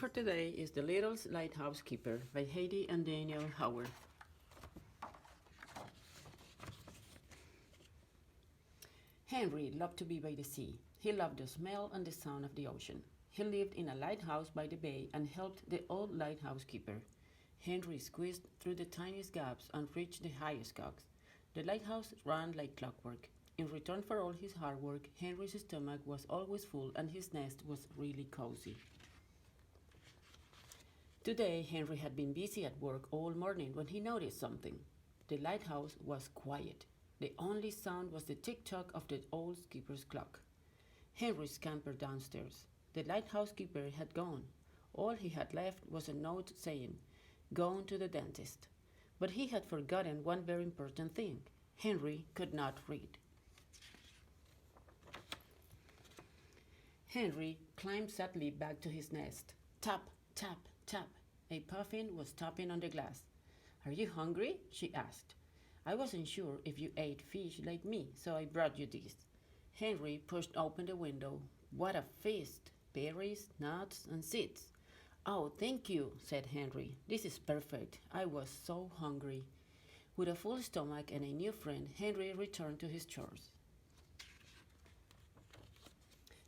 for today is The Little Lighthouse Keeper by Heidi and Daniel Howard. Henry loved to be by the sea. He loved the smell and the sound of the ocean. He lived in a lighthouse by the bay and helped the old lighthouse keeper. Henry squeezed through the tiniest gaps and reached the highest cogs. The lighthouse ran like clockwork. In return for all his hard work, Henry's stomach was always full and his nest was really cozy. Today, Henry had been busy at work all morning when he noticed something. The lighthouse was quiet. The only sound was the tick-tock of the old keeper's clock. Henry scampered downstairs. The lighthouse keeper had gone. All he had left was a note saying, "Gone to the dentist." But he had forgotten one very important thing. Henry could not read. Henry climbed sadly back to his nest. Tap, tap, tap. A puffin was tapping on the glass. "Are you hungry?" she asked. "I wasn't sure if you ate fish like me, so I brought you this." Henry pushed open the window. What a feast! Berries, nuts, and seeds. "Oh, thank you," said Henry. "This is perfect. I was so hungry." With a full stomach and a new friend, Henry returned to his chores.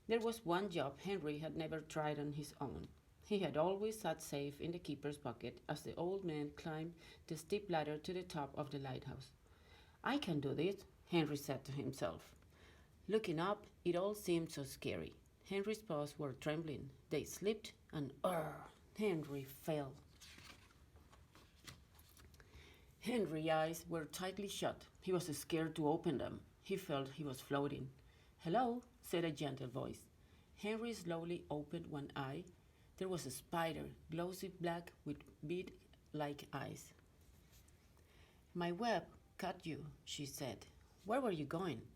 There was one job Henry had never tried on his own. He had always sat safe in the keeper's pocket as the old man climbed the steep ladder to the top of the lighthouse. "I can do this," Henry said to himself. Looking up, it all seemed so scary. Henry's paws were trembling. They slipped and Henry fell. Henry's eyes were tightly shut. He was scared to open them. He felt he was floating. "Hello," said a gentle voice. Henry slowly opened one eye. There was a spider, glossy black with bead-like eyes. "My web caught you," she said. "Where were you going?"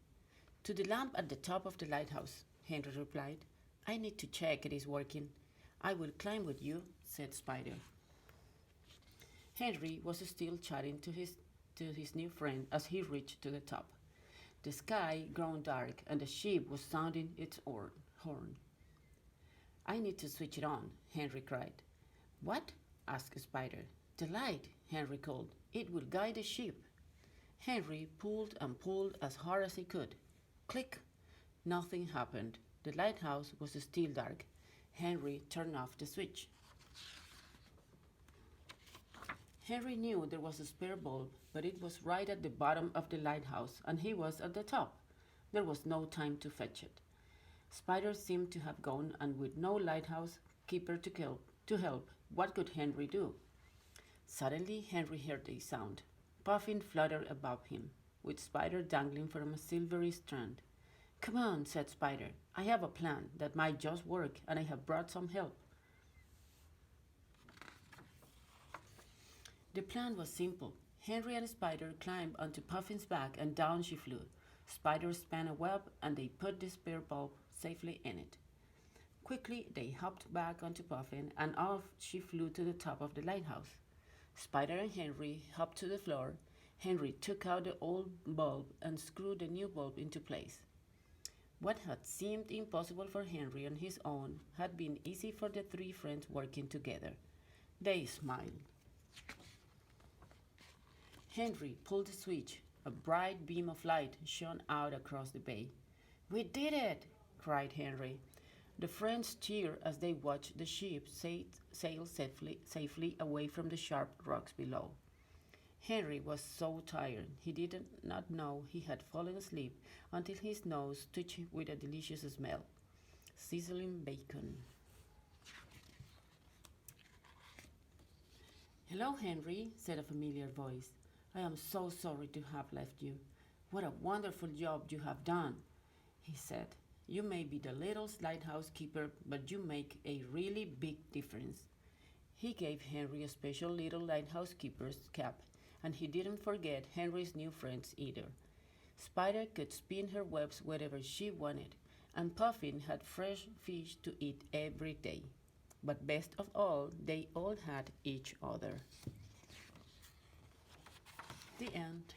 "To the lamp at the top of the lighthouse," Henry replied. "I need to check it is working." "I will climb with you," said Spider. Henry was still chatting to his new friend as he reached to the top. The sky grown dark and the ship was sounding its horn. "I need to switch it on," Henry cried. "What?" asked Spider. "The light," Henry called. "It will guide the ship." Henry pulled and pulled as hard as he could. Click! Nothing happened. The lighthouse was still dark. Henry turned off the switch. Henry knew there was a spare bulb, but it was right at the bottom of the lighthouse, and he was at the top. There was no time to fetch it. Spider seemed to have gone, and with no lighthouse keeper to help, what could Henry do? Suddenly, Henry heard a sound. Puffin fluttered above him, with Spider dangling from a silvery strand. "Come on," said Spider. "I have a plan that might just work, and I have brought some help." The plan was simple. Henry and Spider climbed onto Puffin's back, and down she flew. Spider span a web, and they put the spare bulb safely in it. Quickly, they hopped back onto Puffin, and off she flew to the top of the lighthouse. Spider and Henry hopped to the floor. Henry took out the old bulb and screwed the new bulb into place. What had seemed impossible for Henry on his own had been easy for the three friends working together. They smiled. Henry pulled the switch. A bright beam of light shone out across the bay. "We did it!" cried Henry. The friends cheered as they watched the ship sail safely away from the sharp rocks below. Henry was so tired he did not know he had fallen asleep until his nose touched with a delicious smell. Sizzling bacon. "Hello, Henry," said a familiar voice. "I am so sorry to have left you. What a wonderful job you have done," he said. "You may be the little lighthouse keeper, but you make a really big difference." He gave Henry a special little lighthouse keeper's cap, and he didn't forget Henry's new friends either. Spider could spin her webs wherever she wanted, and Puffin had fresh fish to eat every day. But best of all, they all had each other. The end.